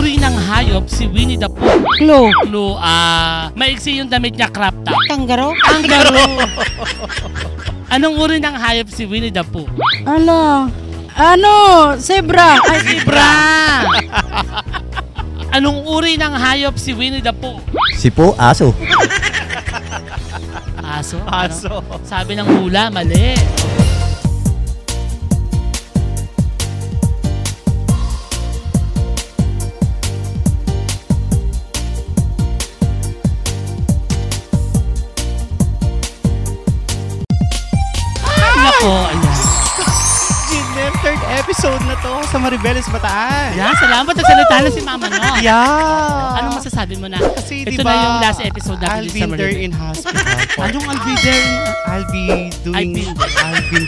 uri ng hayop si Winnie the Pooh? Clue. Clue, maiksi yung damit niya, crop top. Kangaroo. Kangaroo. Anong uri ng hayop si Winnie the Pooh? Zebra. Ay, zebra. Anong uri ng hayop si Winnie the Pooh? Si Po, aso. Aso? Aso. Ano? Sabi ng hula, mali. Nako, ayan. Jinel, third episode na to sa Maribeles Bataan. Yan, salamat. Nagsalita na si Mama, no? Yeah. Anong masasabi mo na? Kasi ito diba, na yung last episode natin I'll sa be there Maribeles. in hospital. Anong I'll be there? I'll be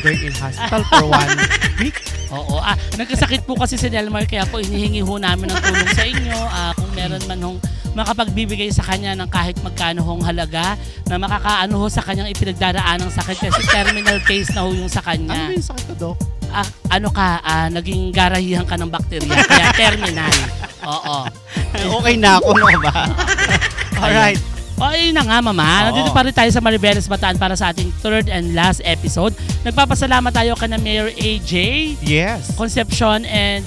there in hospital for 1 week. Oo. Nagkasakit po kasi si Delmar kaya po hinihingi ho namin ng tulong sa inyo. Kung meron man hong makapagbibigay sa kanya ng kahit magkano hong halaga na makakaano ho sa kanyang ipinagdaraan ng sakit kasi terminal case na ho yung sa kanya. Ano yung sakit ko, Dok? Naging garahihan ka ng bakterya kaya terminal. Oo. Okay na ako, no ba? Alright. Ayun na nga, Mama. Nandito pa rin tayo sa Maribeles Bataan para sa ating third and last episode. Nagpapasalamat tayo kay Mayor AJ. Yes. Concepcion and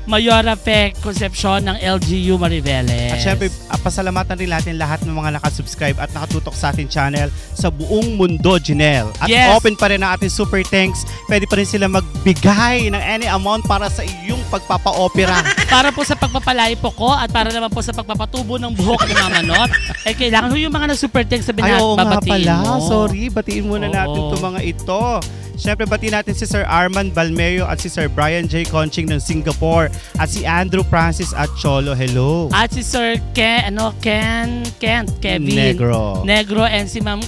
Mayora Fe Concepcion ng LGU Maribeles. At syempre, pasalamatan rin natin lahat ng mga nakasubscribe at nakatutok sa ating channel sa buong mundo, Jinel. At open pa rin ang ating super thanks. Pwede pa rin sila magbigay ng any amount para sa iyong pagpapa-opera. Para po sa pagpapalaipo ko at para naman po sa pagpapatubo ng buhok ni Mama Not, kailangan yung mga nag-super thanks sa babatiin mo. Sorry, batiin muna natin itong mga ito. Syempre, batiin natin si Sir Arman Balmeo at si Sir Brian J. Conching ng Singapore at si Andrew Francis at Cholo. Hello. At si Sir Kevin Negro and si Ma'am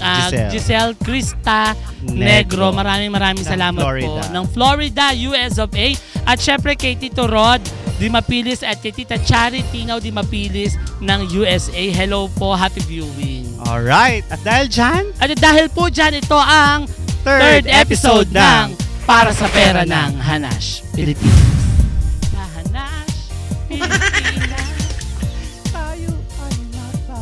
Giselle Krista Negro. Maraming salamat po. Ng Florida, US of A. At syempre kay Tito Rod Di Mapilis at kay Tita Charity Tinaw Di Mapilis ng USA. Hello po, happy viewing. Alright, at dahil dyan? At dahil po dyan, ito ang third episode ng Para sa Pera ng Hanash Pilipinas. Hanash Pilipinas. Tayo ay mata.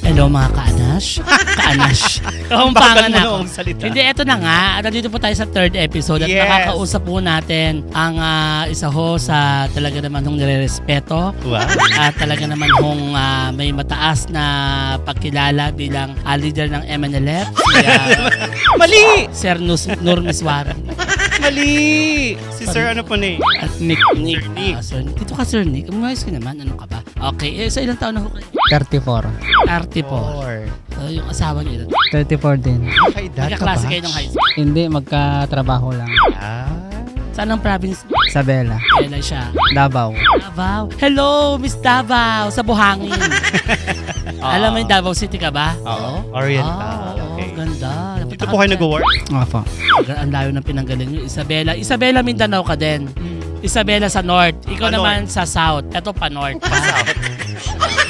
Hello mga ka-Anash. Ka-Anash. Bakal mo noong salita. Hindi, eto na nga. Nandito po tayo sa third episode at nakakausap po natin ang isa ho sa talaga naman hong nire-respeto. Wow. At talaga naman hong may mataas na pagkilala bilang leader ng MNLF. Mali! Sir Nur Miswari. Mali! Si Sir ano po na At Nick. Sir Nick. Dito ka, Sir Nick. Umayos ka naman. Ano ka ba? Okay. Sa ilang taon na ho kayo? 34. 34. Yung asawa niyo. 34 din. Magkaklase kayo ng high school? Hindi, magkatrabaho lang. Saan ang province? Sa Bella. Bella siya. Davao. Davao. Hello, Miss Davao. Sa Buhangin. Alam mo yung Davao City ka ba? Oo. Oriental. Okay. Ganda. Dito po kayo nag-work? Opo. Ang layo ng pinanggaling nyo. Isabela, Mindanao ka din. Isabela sa North. Ikaw naman sa South. Ito pa North. Pa-South.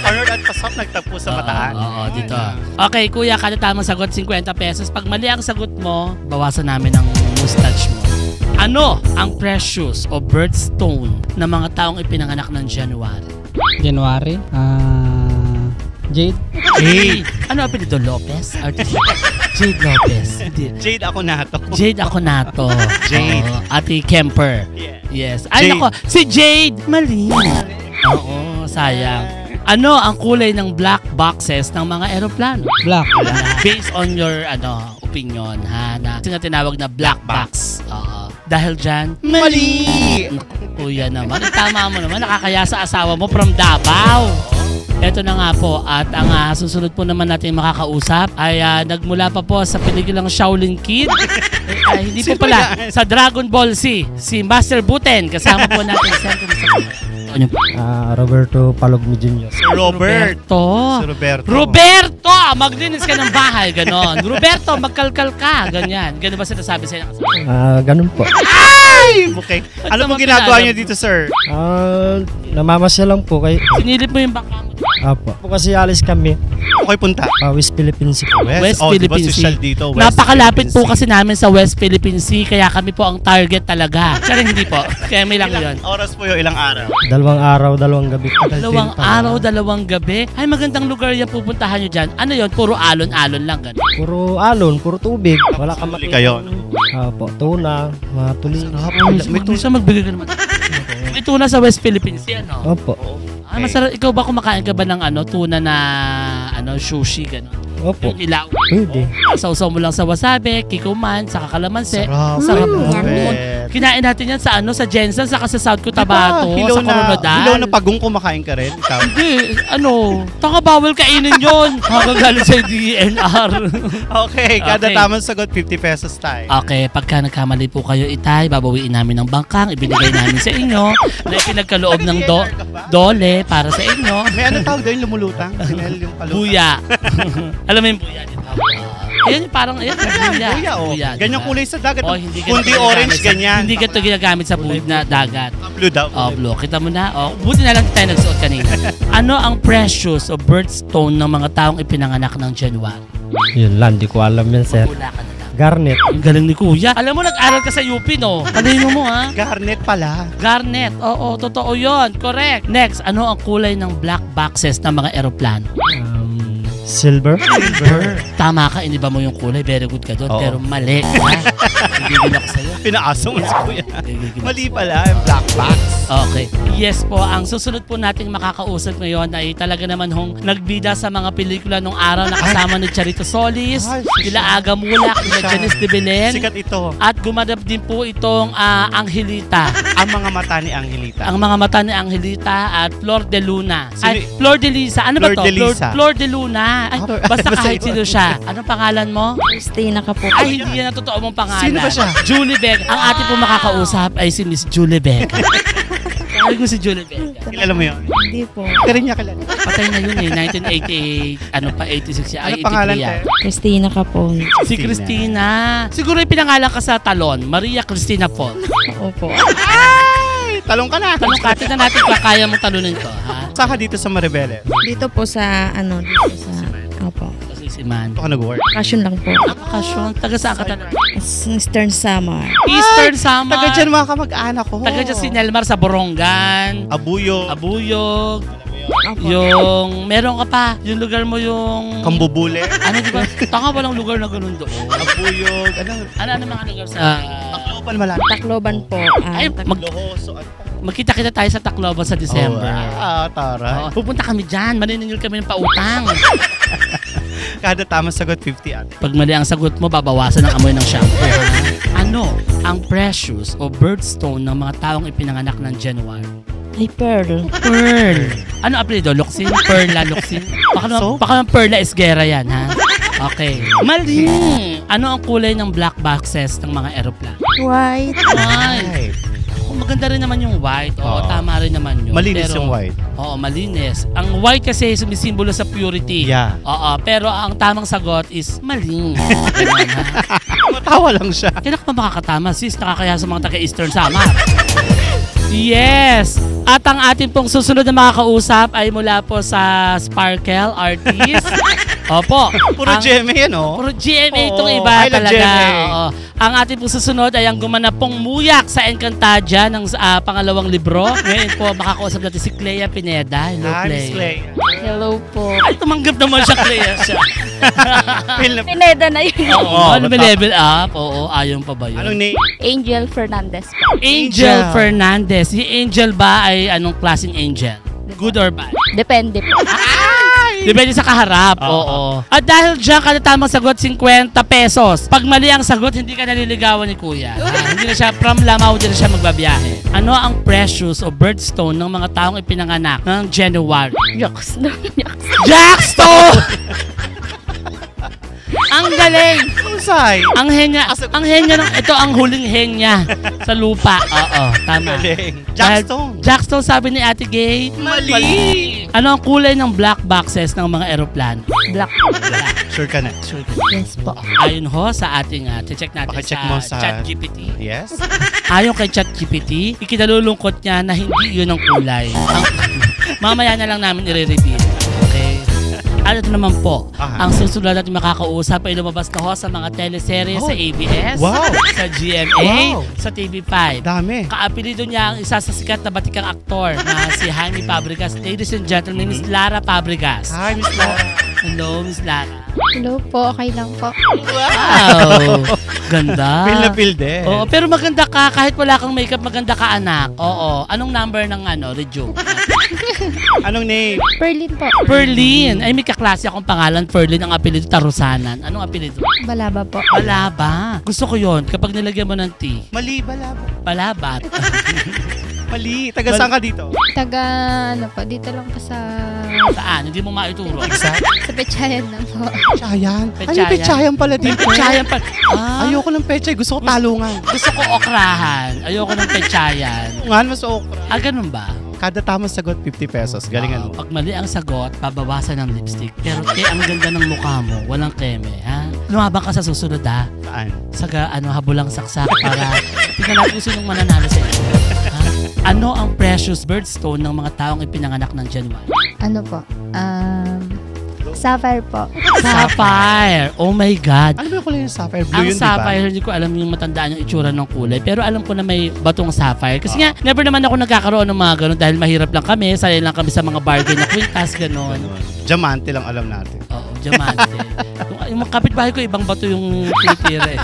Pa-North at pa-South nagtagpo sa Bataan. Oo, dito. Okay, kuya, kada tamang sagot, 50 pesos. Pag mali ang sagot mo, bawasan namin ang mustache mo. Ano ang precious o birthstone ng mga taong ipinanganak ng January? January? Jade. Jade. Ano apelido? Lopez? Jade Lopez. Jade ako na to. Jade ako na to. Jade. Ate Kemper. Yes. Ay, nako. Si Jade. Mali. Oo, sayang. Ano ang kulay ng black boxes ng mga eroplano? Black. Based on your opinion, ha? Na tinatawag na black box. Oo. Dahil dyan, mali! Kuya naman. Tama mo naman. Nakakaya sa asawa mo from Davao. Ito na nga po. At ang susunod po naman natin makakausap ay nagmula pa po sa pelikulang Shaolin Kid. Hindi po pala. Sa Dragon Ball Z. Si Master Buten. Kasama po natin sa Roberto Palogni Jr. Roberto. Maglinis ka ng bahay, ganon. Roberto, magkalkal ka, ganyan. Ganon ba sinasabi sa'yo? Ganun po. Ay! Okay. Ano pong ginagawa niyo dito, sir? Namamasya lang po kayo. Sinilip mo yung baka mo. Apo. Po kasi alis kami. Okay, punta. West Philippines po. West oh, Philippine diba, Sea. social dito, West Napakapit Philippine po Sea. kasi namin sa West Philippine Sea, kaya kami po ang target talaga. Tsaka hindi po. Kaya may lang yun. Ilang oras po yun, ilang araw? 2 araw, 2 gabi. Dalawang araw, 2 gabi. Ay, magandang lugar yung pupuntahan nyo dyan. Ano yun? Puro alon-alon lang. Ganun. Puro alon, puro tubig. Wala kang Huli kayo. Opo, tuna, mga tuling. May tuna magbigay ka naman. May tuna sa West Philippine Sea, ano? Opo. Ah, masarap. Ikaw ba kumakain ka ba ng tuna na sushi, gano'n? Opo. Yung ilaw. Pwede. Sausaw mo lang sa wasabi, kikuman, saka kalamansi. Sarap. Yun. Kinain natin yan sa Jensen, saka sa South Cotabato, Hilaw sa Coronadal. Hilaw na pagong kumakain ka rin. Ikaw. Hindi, taka bawal kainin yun. Magagalit sa DNR. Okay, kada Okay. tamang sagot, 50 pesos tayo. Okay, pagka nagkamali po kayo, Itay, babawiin namin ng bangkang, ibinigay namin sa inyo, na ipinagkaloob ng dole para sa inyo. May ano tawag doon, lumulutang? Sinel yung palutang. Buya. Alam mo yung buya dito? Ayan, parang, ayan, buya. Buya, oh. Buya, Ganyan diba? kulay sa dagat. Oh, hindi ganito Kundi ginagamit orange, sa- ganyan. Hindi ganito ginagamit sa food na dagat. Blue daw. Oh, blue. Kita mo na. Oh, buti na lang tayo nagsuot kanina. Ano ang precious o birthstone ng mga taong ipinanganak ng January? Yun lang, di ko alam yan, sir. Wala ka na lang. Garnet. Ang galing ni Kuya. Alam mo, nag-aral ka sa UP, no? Kanino mo, ha? Garnet pala. Garnet. Oo, totoo yon. Correct. Next, ano ang kulay ng black boxes ng mga eroplano? Silver. Tama ka, iniba mo yung kulay. Very good ka doon. Oo. Pero mali. Ha? Gigil ako sa'yo. Pinaasa mo si Kuya. Gigil ako. Mali pala, yung black box. Okay. Yes po, ang susunod po nating makakausap ngayon ay talaga naman hong nagbida sa mga pelikula nung araw na kasama ni Charito Solis, Ay, nila Aga Mulak, nila siya. Janice de Belen, Sikat ito. at gumanap din po itong Angelita. Ang mga mata ni Angelita. Ang mga mata ni Angelita at Flor de Luna. Sino- Ay, Flor de Lisa. Ano ba Flor to? de Lisa. Flor de Luna. Ay, Flor- basta basta kahit iba. sino siya. Anong pangalan mo? Christina ka po. Ay, hindi yan ang totoo mong pangalan. Sino ba siya? Julie Vega. Ang ating po makakausap ay si Miss Julie Vega. Kaya ko si Julie Vega. Kilala mo yun? Hindi po. Hindi rin niya kilala. Patay na yun 1988, 86 siya. Ano Ay, pangalan 83 yan. tayo? Christina ka po. Si Christina. Siguro yung pinangalan ka sa talon. Maria Cristina Paul. Opo. Ay, talong ka na. Tanong ka, tignan natin kung kaya mong talunin to. Ha? Saka dito sa Maribele. Dito po sa, dito sa, opo. Kasi si Man. Ito ka nag-work. Bakasyon lang po. Bakasyon. Taga saan ka talaga? Eastern Samar. Eastern Samar. Taga dyan mga kamag-anak ko. Taga dyan si Nelmar sa Borongan. Abuyo. Abuyog. Opo. Yung, meron ka pa. Yung lugar mo yung... Kambubule. Ano diba? Tanga walang lugar na ganun doon. Abuyog. Ano mga lugar sa... Tacloban malapit. Tacloban po. Ay, Lohoso. magkita-kita tayo sa Tacloban sa December. Tara. Oo, pupunta kami dyan. Maniningil kami ng pautang. Kada tamang sagot, 50 ate. Pag mali ang sagot mo, babawasan ang amoy ng shampoo. Ha? Ano ang precious o birthstone ng mga taong ipinanganak ng January? Ay, Pearl. Pearl. Ano apelido? Luxin? Perla Luxin? Baka naman Perla Esguerra yan, ha? Okay. Mali! Ano ang kulay ng black boxes ng mga aeroplano? White. White. Oh, maganda rin naman yung white. Oo, Oo. tama rin naman yun. Malinis Pero- yung white. Oo, malinis. Ang white kasi sumisimbolo sa purity. Yeah. Oo, pero ang tamang sagot is mali. Ganun, ha? Matawa lang siya. Kailan ka pa makakatama, sis? Nakakaya sa mga taga-Eastern Samar. Yes! At ang ating pong susunod na makakausap ay mula po sa Sparkle Artist. Opo. Puro Ang- GMA yan, oh. Puro GMA itong Oo, iba I love talaga. GMA. Oo. Ang ating pong susunod ay ang gumanap pong muyak sa Encantadia ng pangalawang libro. Ngayon po makakausap natin si Clea Pineda. Hello, Hi, Miss Clea. Clay. Hello po. Ay, tumanggap naman siya, Clea siya. Feel na- Pineda na yun. Oo, ano may bata. level up? Oo, ayon pa ba yun? Anong name? Angel Fernandez po. Angel Angel. Fernandez. Si Angel ba ay anong klaseng angel? Good or bad? Depende po. Depende sa kaharap. Oo. At dahil dyan ka na tamang sagot, 50 pesos. Pag mali ang sagot, hindi ka naliligawan ni Kuya. Hindi na siya, from Lamao, hindi na siya magbabiyahe. Ano ang precious o birthstone ng mga taong ipinanganak ng January? Jokes. Jokes. Jackstone! Ang galing! Usay. Ang henya ng, ito ang huling henya sa lupa. Oo, tama. Galing. Dahil- Jackstone. Jackstone, sabi ni Ate Gay. Mali. Ano ang kulay ng black boxes ng mga eroplano? Black. Sure ka na. Sure. Yes po. Ayon ho sa ating check natin Pakicheck sa, mo sa- ChatGPT. Yes? Ayon kay ChatGPT, ikinalulungkot niya na hindi yun ang kulay. Mamaya na lang namin i-reveal. At ito naman po, Aha. ang susunod natin makakausap ay lumabas na ho sa mga teleserye sa ABS, Wow. sa GMA, Wow. sa TV5. Dami. Kaapelido niya ang isa sa sikat na batikang aktor na si Jaime Fabregas. Ladies and gentlemen, Miss Lara Fabregas. Hi, Miss Lara. Hello, Miss Lara. Hello po, okay lang po. Wow! Ganda. Feel na feel din. Oo, pero maganda ka. Kahit wala kang makeup, maganda ka, anak. Oo. Anong number ng Rejo? Anong name? Perlin po. Perlin. Ay, may kaklase akong pangalan. Perlin. Ang apelido, Tarusanan. Anong apelido? Balaba po. Balaba. Gusto ko yon kapag nilagyan mo ng T. Mali, balaba. Balabat. Mali. Taga saan ka dito? Taga, ano po, dito lang po sa Saan? Hindi mo maituro. sa Pechayan lang po. Pechayan. Ano Pechayan. yung pechayan pala dito? Pechayan pa. Ah, Ayoko ng pechay. Gusto ko talungan. gusto ko okrahan. Ayoko ng pechayan. Nga mas okra. Ah, ganun ba? Kada tamang sagot, 50 pesos. Galingan mo. Pag mali ang sagot, babawasan ng lipstick. Pero ang ganda ng mukha mo, walang keme, ha? Lumabang ka sa susunod, ha? Saan? Habulang saksak para tingnan natin kung sinong mananalo sa iyo. Ha? Ano ang precious birthstone ng mga taong ipinanganak ng January? Ano po? Sapphire po. Sapphire! Oh my God! Ano ba yung kulay ng sapphire? Blue Ang yun, sapphire, hindi ko alam yung matandaan yung itsura ng kulay. Pero alam ko na may batong sapphire. Kasi nga, never naman ako nagkakaroon ng mga ganun dahil mahirap lang kami. Sanay lang kami sa mga bargain na kwintas, di ba? ganun. Diamante lang alam natin. Oo, diamante. yung kapitbahay ko, ibang bato yung titira eh.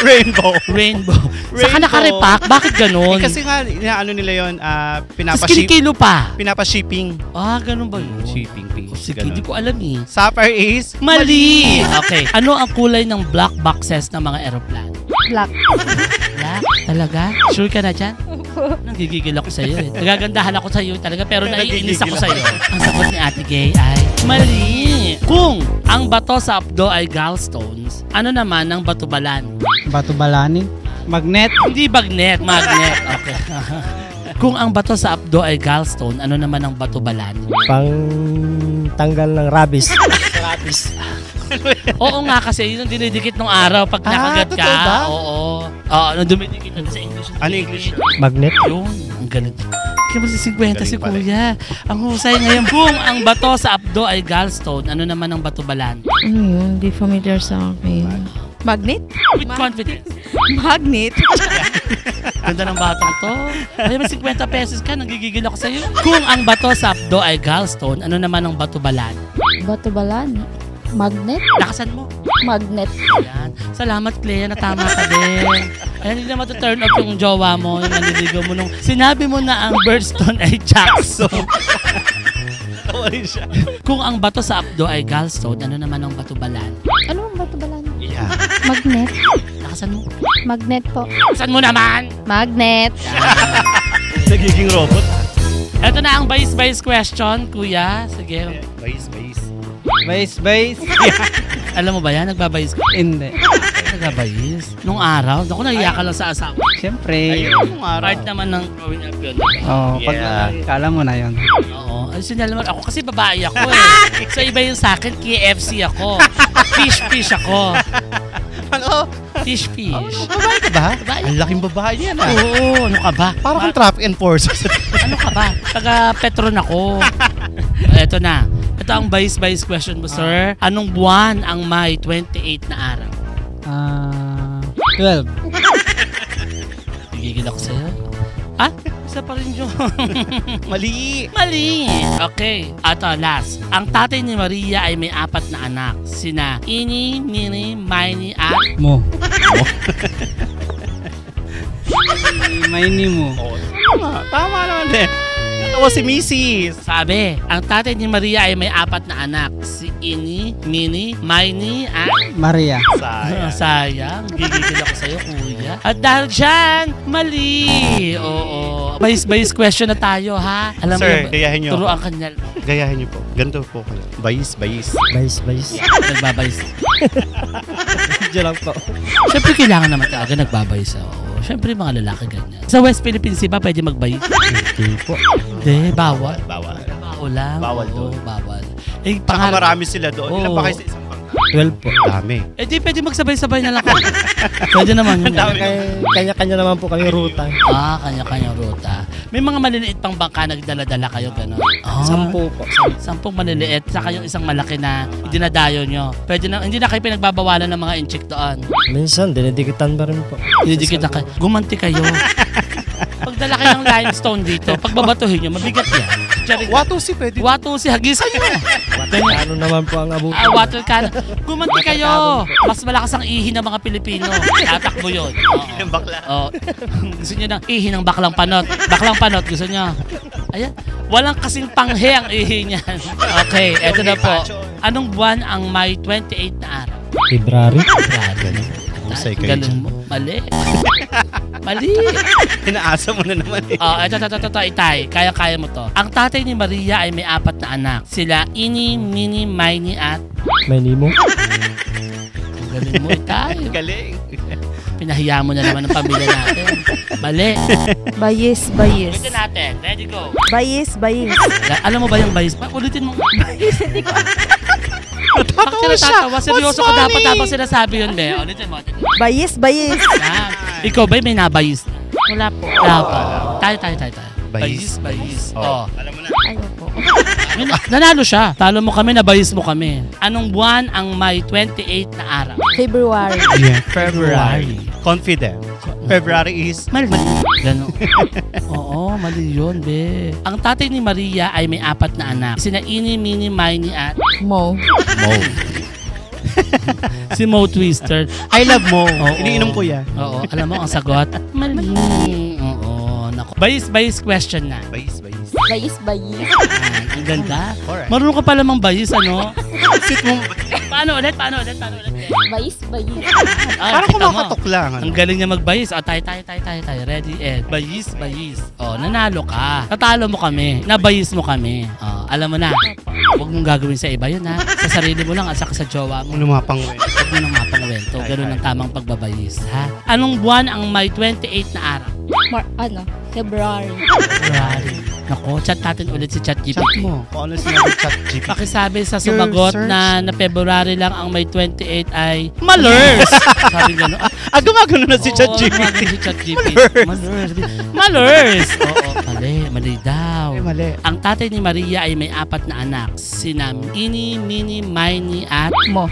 Rainbow. Rainbow. Saka Rainbow. nakarepack? Bakit ganun? Kasi nga, ano nila yun, Tapos kinikilo pa. pinapa-shipping. Ah, ganun ba yun? Shipping fee. Sige, hindi ko alam eh. Sapphire is Mali! Okay. Ano ang kulay ng black boxes ng mga aeroplano? Black. Black? Talaga? Sure ka na dyan? Nanggigigil ako sa'yo eh. Nagagandahan ako sa'yo talaga pero naiinis ako sa'yo. Ang sagot ni Ate Gay ay mali! Kung ang bato sa abdo ay gallstones, ano naman ang batubalan? Bato Balani. Magnet. Hindi bagnet, magnet. Okay. Kung ang bato sa abdo ay gallstone, ano naman ang batubalan? Pang tanggal ng rabies. Oo nga kasi yun ang dinidikit ng araw pag nakagat ka. totoo ba? Oo. Oo, nung dumidikit na sa English. Ano English? Magnet. Yun, ang galing. Kaya mo si 50 si Galing pala. Kuya. Ang husay ngayon. Kung ang bato sa abdo ay gallstone, ano naman ang batubalan? Hindi familiar sa akin. Magnet? With confidence. Magnet? Ganda ng batang to. Ay, may 50 pesos ka, nagigigil ako sa'yo. Kung ang bato sa abdo ay gallstone, ano naman ang batubalan? Batubalan. Magnet. Lakasan mo. Magnet. Ayan. Salamat, Clea, natama ka din. Ayan, hindi naman to-turn off yung jowa mo, yung naniligaw mo nung sinabi mo na ang birthstone ay Jackson. Tawa rin siya. Kung ang bato sa abdo ay gallstone, ano naman ang batubalan? Ano ang batubalan? Yeah. Magnet. Lakasan mo. Magnet po. Lakasan mo naman! Magnet. Nagiging robot. Ito na ang base question, kuya. Sige. Base. Base. Alam mo ba yan? Nagbabayis ka? Hindi. Nagbabayis? Nung araw? Naku, naiyak ka lang sa asawa. Siyempre. Ayun, araw. Part naman ng growing up yun. Pag kala mo na yun. Oo. Ay, sinalaman ako kasi babae ako eh. So iba yung sa akin, KFC ako. Fish ako. Ano? Fish. Babae ka ba? Babae. Ang laking babae niyan ah. Oo, ano ka ba? Parang kang traffic enforcer. Ano ka ba? Taga Petron ako. Ito na. Ito ang vice question mo, sir. Anong buwan ang May 28 na araw? 12. Gigigil ako sa'yo. Ah? Isa pa rin yun. Mali. Mali! Okay. Ito, last. Ang tatay ni Maria ay may 4 na anak. Sina Ini, Mini, Miney, at... Mo. Maini mo. Tama naman din. Natawa si Mrs. Sabi, ang tatay ni Maria ay may 4 na anak. Si Ini, Mini, Miney, at... Maria. Sayang. Sayang. Gigigil ako sa'yo, kuya. At dahil dyan, mali. Oo. Bayis question na tayo, ha? Alam Sir, mo, gayahin niyo turo ako. ang kanyal. Gayahin niyo po. Ganito po kayo. Bayis. Bayis. Nagbabayis. Diyan lang po. Siyempre, kailangan naman talaga nagbabayis. Oo. Siyempre, mga lalaki ganyan. Sa West Philippines, ba pwede magbayis? Hindi po. Hindi, bawal. Bawal. Bawal lang. Bawal Oo, doon. bawal. Eh, Saka marami sila doon. Ilan Oo. ba kayo sa isang bangka? 12 po. Dami. Eh di pwede magsabay-sabay na lang kayo. Pwede naman yun. Kanya-kanya naman po kami ruta. Kanya-kanyang ruta. May mga maliliit pang bangka na dala-dala kayo, gano'n. 10 po. 10 maliliit, saka yung isang malaki na dinadayo nyo. Pwede na, hindi na kayo pinagbabawalan ng mga inchik doon. Minsan, dinidikitan pa rin po. Didikit na kayo. Gumanti kayo. Pagdala kayo ng limestone dito, pagbabatuhin nyo, mabigat yan. Watusi pwede. Watusi, hagisan nyo. Ano naman po ang abutin. Water cannon. Gumanti kayo. Mas malakas ang ihi ng mga Pilipino. Tatakbo yun. Yung bakla. Gusto nyo ng ihi ng baklang panot. Baklang panot, gusto nyo. Ayan. Walang kasing panghe ang ihi niyan. Okay, eto na po. Anong buwan ang May 28 na araw? February. Husay kayo Galing mo. Mali. Mali. Inaasa mo na naman eh. Ito, Itay. Kaya mo to. Ang tatay ni Maria ay may 4 na anak. Sila Ini, Mini, Miney at... May Nemo. Ang galing mo, Itay. Galing. Pinahiya mo na naman ang pamilya natin. Mali. Bayis. Ulitin natin. Ready, go. Bayis. Alam mo ba yung bayis? Ulitin mo. Bayis, hindi ko. Bakit sila tatawa? Seryoso ka dapat habang sinasabi yun, be. Ulitin mo. Bayis. Yan. Ikaw ba may nabayis na? Wala po. Wala pa. Tayo. Bayis. Alam mo na. Ayaw po. Nanalo siya. Talo mo kami, nabayis mo kami. Anong buwan ang May 28 na araw? February. Yeah, February. Confident. February is... Mali. Gano'n. Oo, mali yun, be. Ang tatay ni Maria ay may 4 na anak. Sina Ini, Mini, Miney at... Mo. Si Mo Twister. I love mo. Oo. Iniinom ko yan. Oo, alam mo ang sagot? Mali. Oo, naku. Bayis question na. Bayis. Bayis. Ang ganda. Alright. Marunong ka pala mang bayis, ano? Sit mo. Paano ulit? Bayis. Parang kumakatok lang. Ang galing niya magbayis. Tayo. Ready, Ed. Bayis. Nanalo ka. Natalo mo kami. Nabayis mo kami. Alam mo na. Huwag mong gagawin sa iba yun, ha? Sa sarili mo lang at saka sa jowa mo. Lumapang Huwag mo nang mapangwento. Ganun ang tamang pagbabayis, ha? Anong buwan ang May 28 na araw? February. Nako, chat natin ulit si Chat ChatGPT. mo. Kung ano sinabi chat GPT. Pakisabi sa Your sumagot search. na February lang ang May 28 ay malers. Sabi gano'n. Gumagano na si chat Oo, GPT. gumagano si ChatGPT. Malers. Oo, mali daw. Ay, mali. Ang tatay ni Maria ay may 4 na anak. Sina Ini, Mini, Miney at... Mo.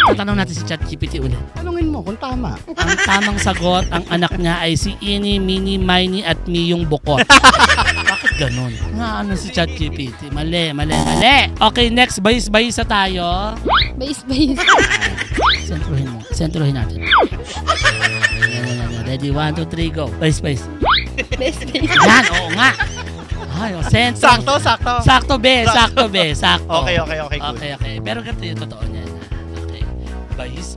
Tatanong natin si ChatGPT ulit. Tanungin mo kung tama. Ang tamang sagot, ang anak niya ay si Ini, Mini, Miney at Miyong Bukot. Bakit ganun? Nga ano si ChatGPT? Mali. Okay, next. Bayis na tayo. Bayis. Sentrohin natin. Ready? 1, 2, 3, go. Bayis. Yan, oo nga. Ay, sentro. Sakto. Sakto, be. Okay, good. Okay. Pero ganito yung totoo niyan. Okay. Bayis.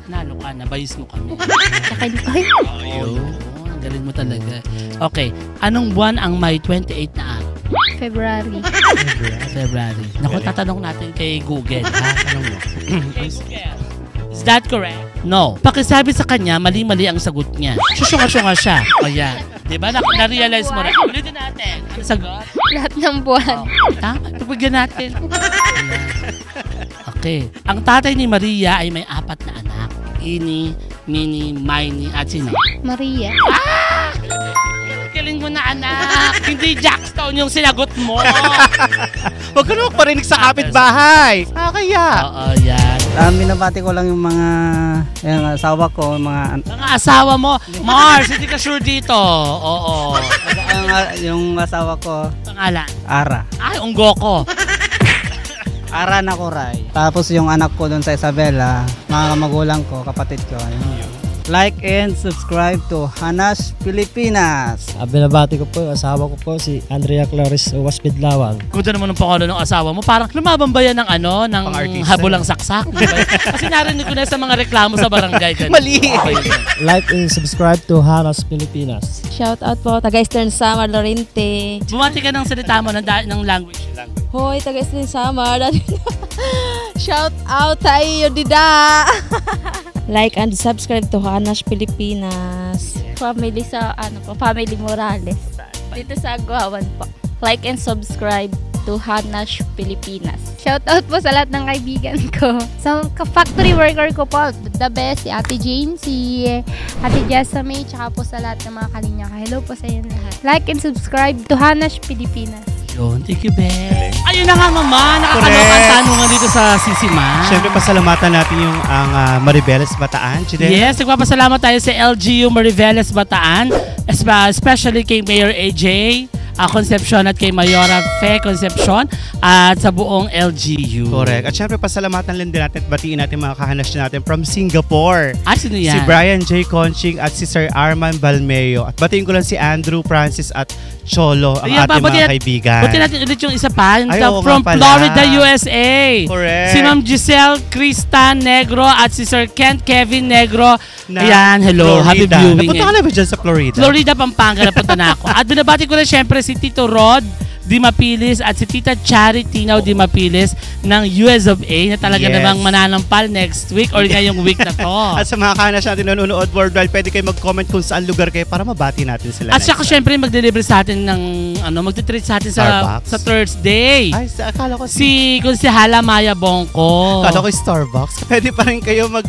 Nalo ka na. Bayis mo kami. Oo, ang galing mo talaga. Okay. Anong buwan ang May 28 na araw? February. Naku, tatanong natin kay Google. Ha? Tanong mo. Kay Google. Is that correct? No. Pakisabi sa kanya, mali-mali ang sagot niya. Susunga-sunga siya. O yan. Diba? Na-realize mo na. Ulitin natin. Ano sagot? Lahat ng buwan. Tama. Tupagyan natin. Ayan. Okay. Ang tatay ni Maria ay may 4 na anak. Ini, Mini, Miney, at sino? Maria. Galing mo na, anak. Hindi Jackstone yung sinagot mo. Huwag ka na magparinig sa kapitbahay. Kaya. Oo, yan. Binabati ko lang yung mga asawa ko, mga Mga asawa mo. Mars, hindi ka sure dito. Oo. yung asawa ko, Pangalan. Ara. Ay, unggo ko. Ara na Koray. Tapos yung anak ko doon sa Isabela, mga magulang ko, kapatid ko. Ayun. Like and subscribe to Hanas Pilipinas. Binabati ko po yung asawa ko po si Andrea Clarice Waspidlawan. Ganda naman ang pangalan ng asawa mo. Parang lumaban ba yan ng ng Pang-artista. habulang saksak? Diba? Kasi narinig ko na sa mga reklamo sa barangay. Ganun. Mali. Okay. Like and subscribe to Hanas Pilipinas. Shout out po, taga Eastern Samar, Lorente. Bumati ka ng salita mo ng language. Hoy, taga Eastern Samar. Shout out tayo, dida. Like and subscribe to Hanas Pilipinas. Family sa, Family Morales. Dito sa Aguawan po. Like and subscribe to Hanash Pilipinas. Shoutout po sa lahat ng kaibigan ko. Sa factory worker ko po, the best, si Ate Jane, si Ate Jessamay, tsaka po sa lahat ng mga kalinya. Hello po sa inyo lahat. Like and subscribe to Hanash Pilipinas. Yun, thank you, Ben. Ayun na nga, Mama. Nakakaloka ang tanungan dito sa Sisima. Siyempre, pasalamatan natin yung ang Mariveles Bataan. Janelle. Yes, nagpapasalamat tayo sa LGU Mariveles Bataan, especially kay Mayor AJ Concepcion at kay Mayora Fe Concepcion at sa buong LGU. Correct. At syempre, pasalamatan lang din natin at batiin natin mga kahanas natin from Singapore. Sino yan? Si Brian J. Conching at si Sir Arman Balmeo. At batiin ko lang si Andrew Francis at Cholo, ang ating mga kaibigan. Buti natin ulit yung isa pa, oo from nga pala. Florida, USA. Correct. Si Ma'am Giselle Cristan Negro at si Sir Kent Kevin Negro. Ayan, hello. Florida. Happy viewing. Napunta ka na ba dyan sa Florida? Florida, Pampanga, napunta na ako. At binabati ko na syempre si Tito Rod Dimapilis at si Tita Charity Tinaw Dimapilis ng US of A na talaga namang mananampal next week or ngayong week na to. At sa mga kahanas natin nanonood worldwide, pwede kayo mag-comment kung saan lugar kayo para mabati natin sila. At saka syempre mag-deliver sa atin ng magte-treat sa atin sa Thursday. Ay, akala ko si Konsehala Maya Bongko. Akala ko Starbucks. Pwede pa rin kayo mag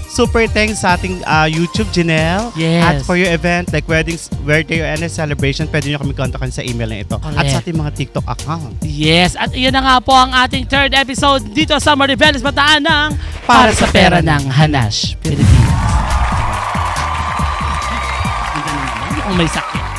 super thanks sa ating YouTube channel. Yes. At for your event like weddings, birthday or any celebration, pwede nyo kami kontakin sa email na ito. Correct. At sa ating mga TikTok account. Yes, at iyan na nga po ang ating third episode dito sa Mariveles Bataan ng Para sa Pera ng Hanash Pilipinas. Hindi ko may sakit.